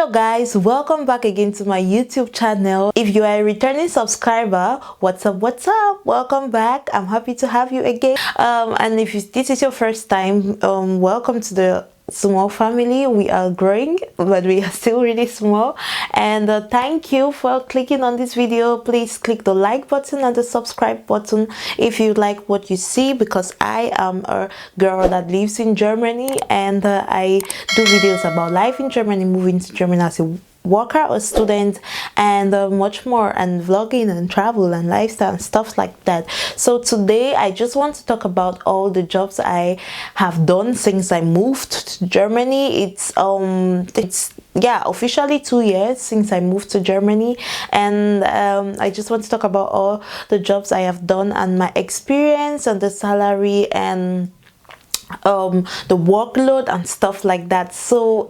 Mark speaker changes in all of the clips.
Speaker 1: Hello guys, welcome back again to my YouTube channel. If you are a returning subscriber, what's up, welcome back. I'm happy to have you again. And if this is your first time, welcome to the small family. We are growing, but we are still really small. And thank you for clicking on this video. Please click the like button and the subscribe button if you like what you see, because I am a girl that lives in Germany, and I do videos about life in Germany, moving to Germany as a worker or student, and much more, and vlogging and travel and lifestyle and stuff like that. So today I just want to talk about all the jobs I have done since I moved to Germany. It's yeah, officially 2 years since I moved to Germany, and I just want to talk about all the jobs I have done and my experience and the salary and the workload and stuff like that. So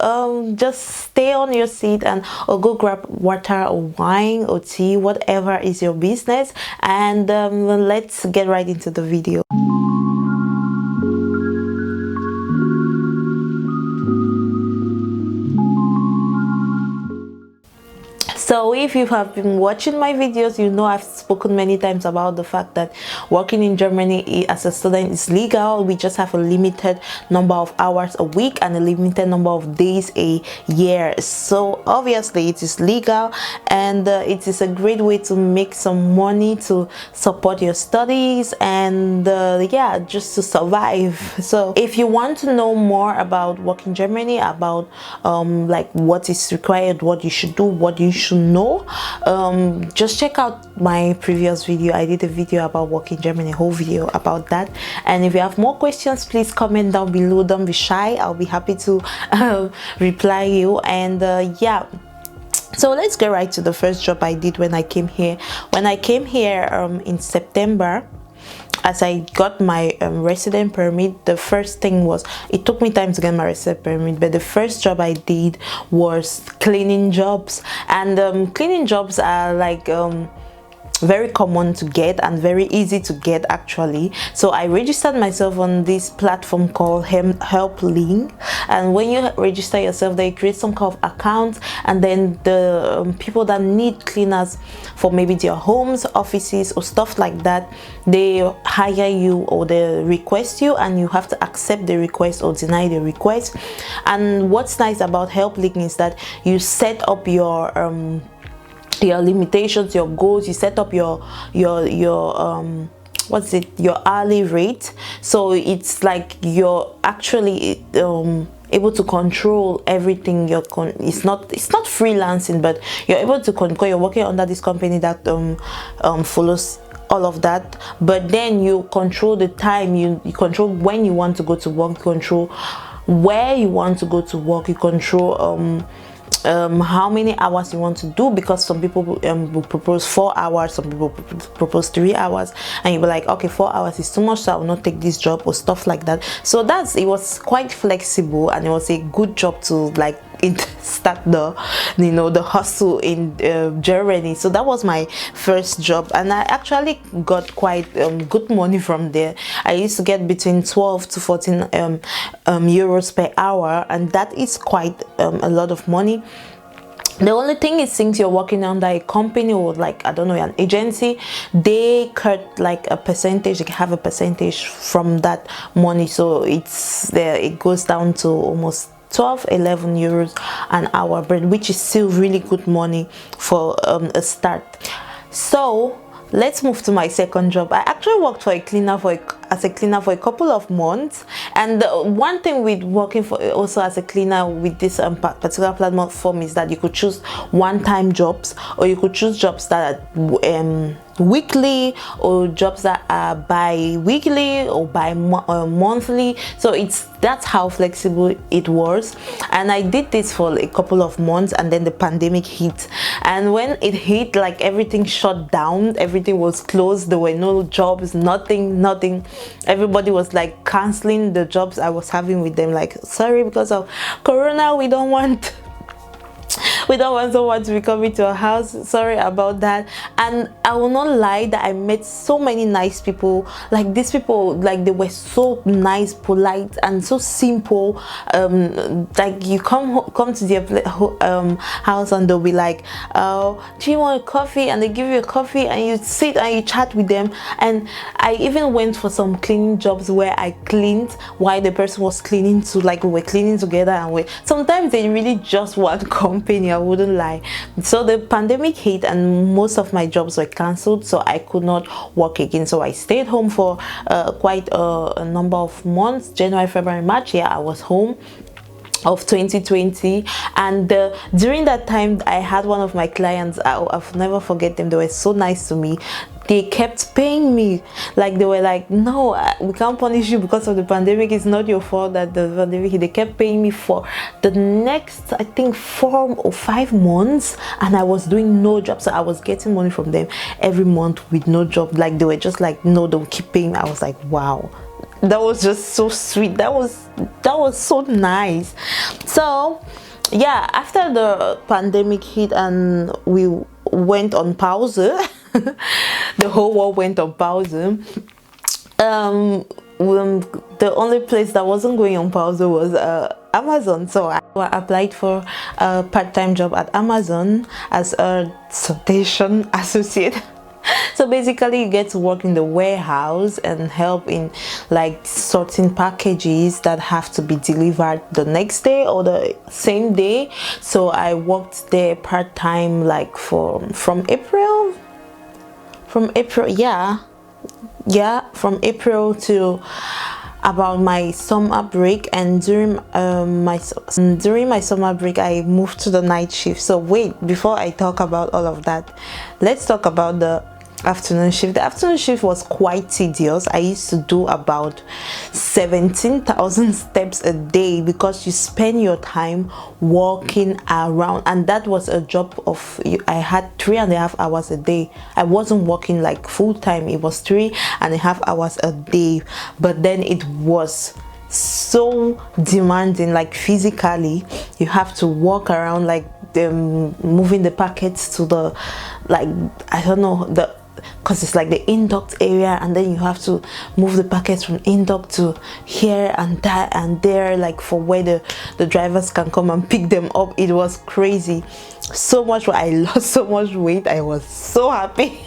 Speaker 1: just stay on your seat and or go grab water or wine or tea, whatever is your business, and let's get right into the video. So if you have been watching my videos, you know I've spoken many times about the fact that working in Germany as a student is legal. We just have a limited number of hours a week and a limited number of days a year. So obviously it is legal, and it is a great way to make some money to support your studies and yeah, just to survive. So if you want to know more about working in Germany, about like what is required, what you should do, what you should know, just check out my previous video. I did a video about working in Germany, a whole video about that. And if you have more questions, please comment down below. Don't be shy, I'll be happy to reply you. And yeah, so let's get right to the first job I did when I came here. When I came here in September, as I got my resident permit, the first thing was, it took me time to get my resident permit, but the first job I did was cleaning jobs. And cleaning jobs are like very common to get and very easy to get actually. So I registered myself on this platform called Help.link, and when you register yourself, they create some kind of account, and then the people that need cleaners for maybe their homes, offices or stuff like that, they hire you or they request you, and you have to accept the request or deny the request. And what's nice about Help.link is that you set up your limitations, your goals, you set up your what's it, your hourly rate. So it's like you're actually able to control everything. It's not freelancing, but you're able to control. You're working under this company that follows all of that, but then you control the time, you control when you want to go to work, you control where you want to go to work, you control how many hours you want to do, because some people will propose 4 hours, some people propose 3 hours, and you'll be like, okay, 4 hours is too much, so I will not take this job or stuff like that. So it was quite flexible, and it was a good job to like start the hustle in Germany. So that was my first job, and I actually got quite good money from there. I used to get between 12 to 14 euros per hour, and that is quite a lot of money. The only thing is, since you're working under a company or like, I don't know, an agency, they cut like a percentage. They have a percentage from that money, so it goes down to almost 11 euros an hour, but which is still really good money for a start. So let's move to my second job. I actually worked for as a cleaner for a couple of months, and one thing with working also as a cleaner with this particular platform is that you could choose one-time jobs, or you could choose jobs that are weekly, or jobs that are bi-weekly or monthly. So that's how flexible it was. And I did this for a couple of months, and then the pandemic hit, and when it hit, like everything shut down, everything was closed, there were no jobs, nothing. Everybody was like canceling the jobs I was having with them, like, sorry, because of corona we don't want We don't want someone to be coming to our house. Sorry about that. And I will not lie that I met so many nice people. Like these people, like they were so nice, polite, and so simple. Like you come to their house and they'll be like, oh, do you want a coffee? And they give you a coffee and you sit and you chat with them. And I even went for some cleaning jobs where I cleaned while the person was cleaning too. Like we were cleaning together, and sometimes they really just want company, I wouldn't lie. So the pandemic hit and most of my jobs were cancelled, so I could not work again. So I stayed home for quite a number of months. January, February, March, yeah, I was home of 2020. And during that time I had one of my clients, I'll never forget them. They were so nice to me. They kept paying me. Like they were like, no, we can't punish you because of the pandemic. It's not your fault that the pandemic hit. They kept paying me for the next, I think, 4 or 5 months, and I was doing no job. So I was getting money from them every month with no job. Like they were just like, no, don't keep paying me. I was like, wow, that was just so sweet. That was so nice. So yeah, after the pandemic hit and we went on pause, the whole world went on pause. The only place that wasn't going on pause was Amazon. So I applied for a part-time job at Amazon as a sortation associate. So basically you get to work in the warehouse and help in like sorting packages that have to be delivered the next day or the same day. So I worked there part-time, like from April, from April to about my summer break. And during my summer break I moved to the night shift. So wait, before I talk about all of that, let's talk about the afternoon shift. The afternoon shift was quite tedious. I used to do about 17,000 steps a day because you spend your time walking around, and that was a job of, I had 3.5 hours a day. I wasn't working like full time. It was 3.5 hours a day, but then it was so demanding. Like physically you have to walk around, like moving the packets to the, like, I don't know, the, because it's like the induct area, and then you have to move the packets from induct to here and that and there, like for where the drivers can come and pick them up. It was crazy. So much, I lost so much weight. I was so happy.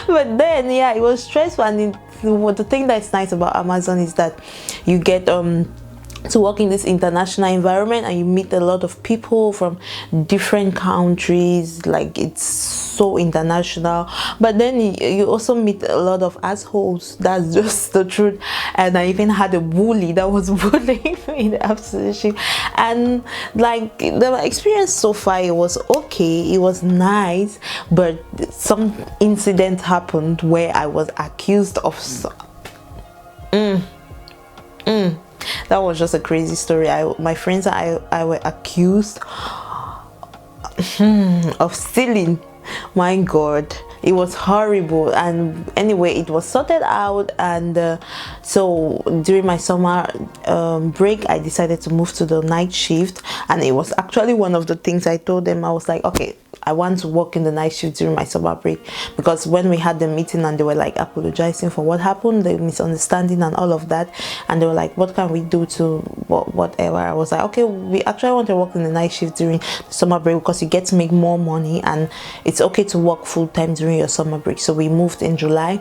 Speaker 1: But then yeah, it was stressful. And the thing that's nice about Amazon is that you get to work in this international environment and you meet a lot of people from different countries. Like it's so international, but then you also meet a lot of assholes. That's just the truth. And I even had a bully that was bullying me in the afternoon shift. And like the experience so far, it was okay, it was nice, but some incident happened where I was accused of that was just a crazy story. My friends and I were accused of stealing. My God, it was horrible. And anyway, it was sorted out. And so during my summer break, I decided to move to the night shift. And it was actually one of the things I told them. I was like, okay, I want to work in the night shift during my summer break, because when we had the meeting and they were like apologizing for what happened, the misunderstanding and all of that, and they were like, what can we do to whatever, I was like, okay, we actually want to work in the night shift during the summer break because you get to make more money and it's okay to work full-time during your summer break. So we moved in July,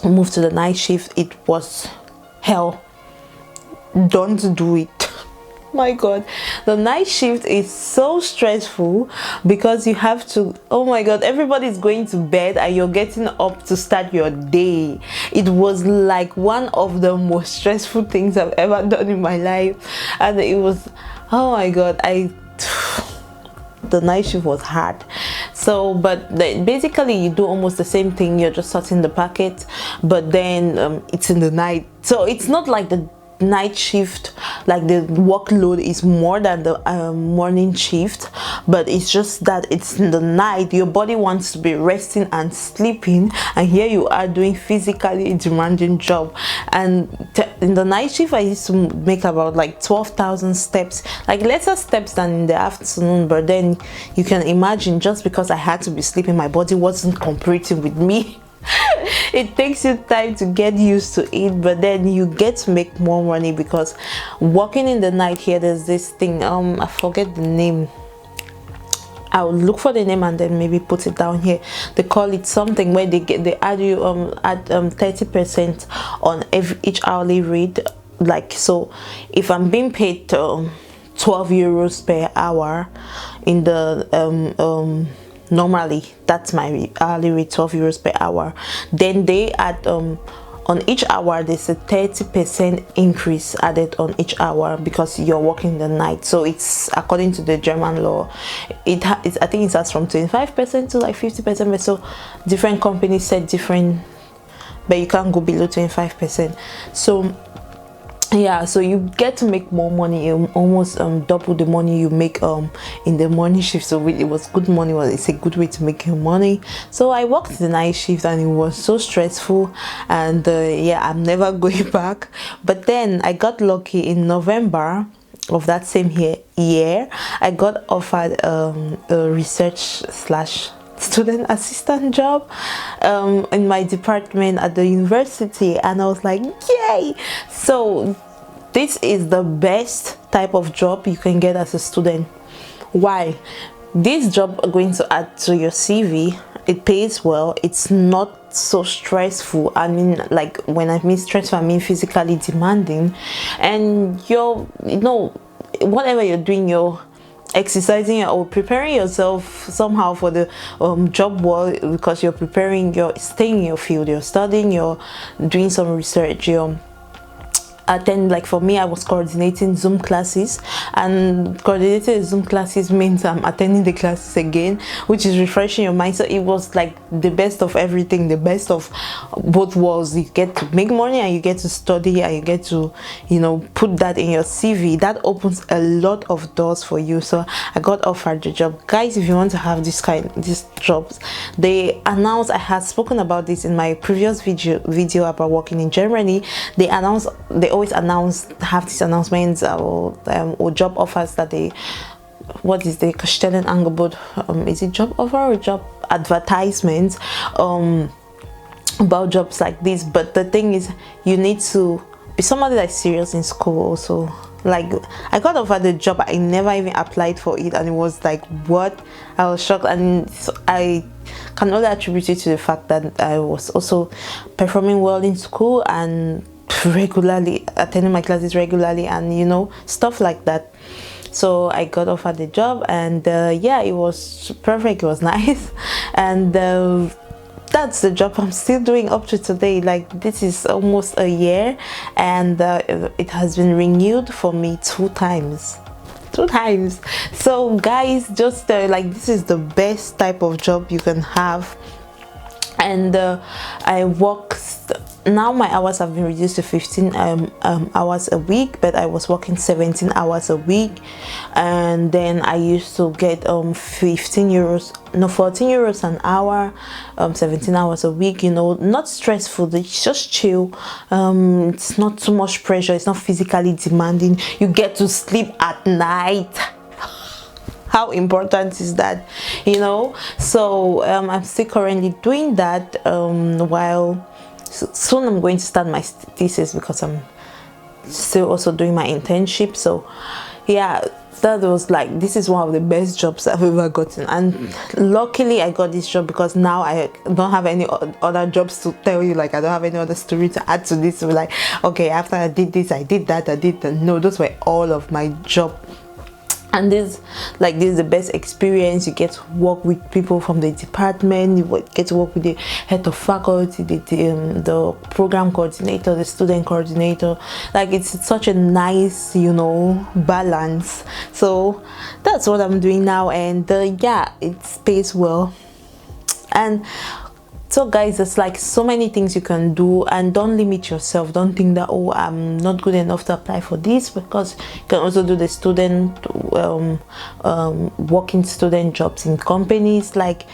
Speaker 1: moved to the night shift. It was hell. Don't do it. My God, the night shift is so stressful because you have to, oh my God, everybody's going to bed and you're getting up to start your day. It was like one of the most stressful things I've ever done in my life. And it was, oh my God, the night shift was hard. So but basically you do almost the same thing. You're just sorting the packet, but then it's in the night, so it's not like the night shift, like the workload is more than the morning shift, but it's just that it's in the night, your body wants to be resting and sleeping, and here you are doing physically demanding job. And in the night shift I used to make about like 12,000 steps, like lesser steps than in the afternoon, but then you can imagine, just because I had to be sleeping, my body wasn't cooperating with me. It takes you time to get used to it, but then you get to make more money, because working in the night here, there's this thing, I forget the name, I'll look for the name and then maybe put it down here. They call it something where they add you 30% on each hourly rate. Like, so if I'm being paid 12 euros per hour in the normally that's my hourly rate, 12 euros per hour, then they add on each hour there's a 30% increase added on each hour, because you're working the night. So it's according to the German law, I think it starts from 25% to like 50%, so different companies set different, but you can't go below 25%. So yeah, so you get to make more money, almost double the money you make in the morning shift. So it was good money. It's a good way to make your money. So I worked the night shift and it was so stressful, and yeah, I'm never going back. But then I got lucky in November of that same year. I got offered a research / student assistant job in my department at the university, and I was like, yay! So this is the best type of job you can get as a student. Why? This job are going to add to your CV. It pays well, it's not so stressful. I mean, like, when I mean stressful, I mean physically demanding, and you know, whatever you're doing, you're exercising or preparing yourself somehow for the job world, because you're staying in your field, you're studying, you're doing some research, you're attend, like for me, I was coordinating Zoom classes, and coordinating Zoom classes means I'm attending the classes again, which is refreshing your mind. So it was like the best of everything, the best of both worlds. You get to make money and you get to study, and you get to, you know, put that in your CV. That opens a lot of doors for you. So I got offered the job. Guys, if you want to have these jobs, they announced, I had spoken about this in my previous video about working in Germany. They always have these announcements or job offers that they, what is the Stellenangebot, is it job offer or job advertisements about jobs like this. But the thing is, you need to be somebody that's serious in school also. Like, I got offered the job, I never even applied for it, and it was like, what? I was shocked. And so I can only attribute it to the fact that I was also performing well in school and regularly attending my classes regularly, and you know, stuff like that. So I got offered the job, and yeah, it was perfect, it was nice, and that's the job I'm still doing up to today. Like, this is almost a year, and it has been renewed for me 2 times. So guys, just like, this is the best type of job you can have. And I work now, my hours have been reduced to 15 hours a week, but I was working 17 hours a week, and then I used to get 14 euros an hour, 17 hours a week. You know, not stressful, it's just chill. It's not too much pressure, it's not physically demanding. You get to sleep at night. How important is that, you know? So I'm still currently doing that, while soon I'm going to start my thesis, because I'm still also doing my internship. So yeah, that was like, this is one of the best jobs I've ever gotten, and luckily I got this job, because now I don't have any other jobs to tell you. Like, I don't have any other story to add to this. So like, okay, after I did this, I did that, I did that. No, those were all of my job. And this is the best experience. You get to work with people from the department, you get to work with the head of faculty, the program coordinator, the student coordinator. Like, it's such a nice, you know, balance. So that's what I'm doing now, and yeah, it pays well. And So guys, there's like so many things you can do, and don't limit yourself. Don't think that, oh, I'm not good enough to apply for this, because you can also do the student working student jobs in companies. Like,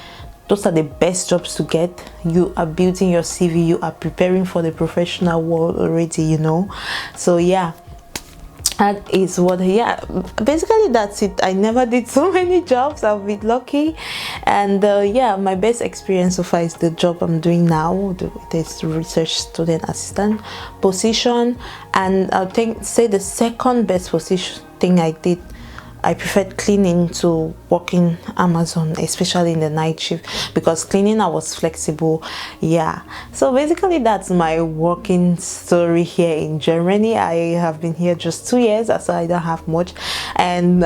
Speaker 1: those are the best jobs to get. You are building your CV, you are preparing for the professional world already, you know. So yeah, that is what, yeah, basically that's it. I never did so many jobs. I've been lucky, and yeah, my best experience so far is the job I'm doing now, this research student assistant position. And I'll say the second best position thing I did, I preferred cleaning to working Amazon, especially in the night shift, because cleaning I was flexible. Yeah, so basically that's my working story here in Germany. I have been here just 2 years, so I don't have much, and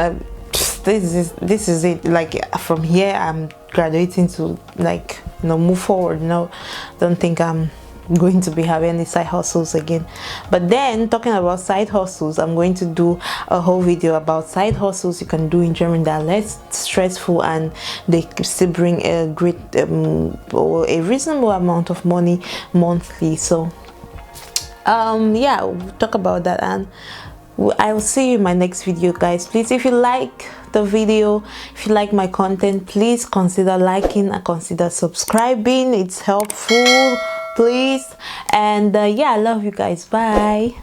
Speaker 1: this is it. Like, from here I'm graduating to, like, you know, move forward. No, don't think I'm going to be having any side hustles again. But then, talking about side hustles, I'm going to do a whole video about side hustles you can do in Germany that are less stressful, and they still bring a great or a reasonable amount of money monthly. So yeah, we'll talk about that, and I'll see you in my next video, guys. Please, if you like the video, if you like my content, please consider liking and consider subscribing. It's helpful, please. And yeah, I love you guys. Bye.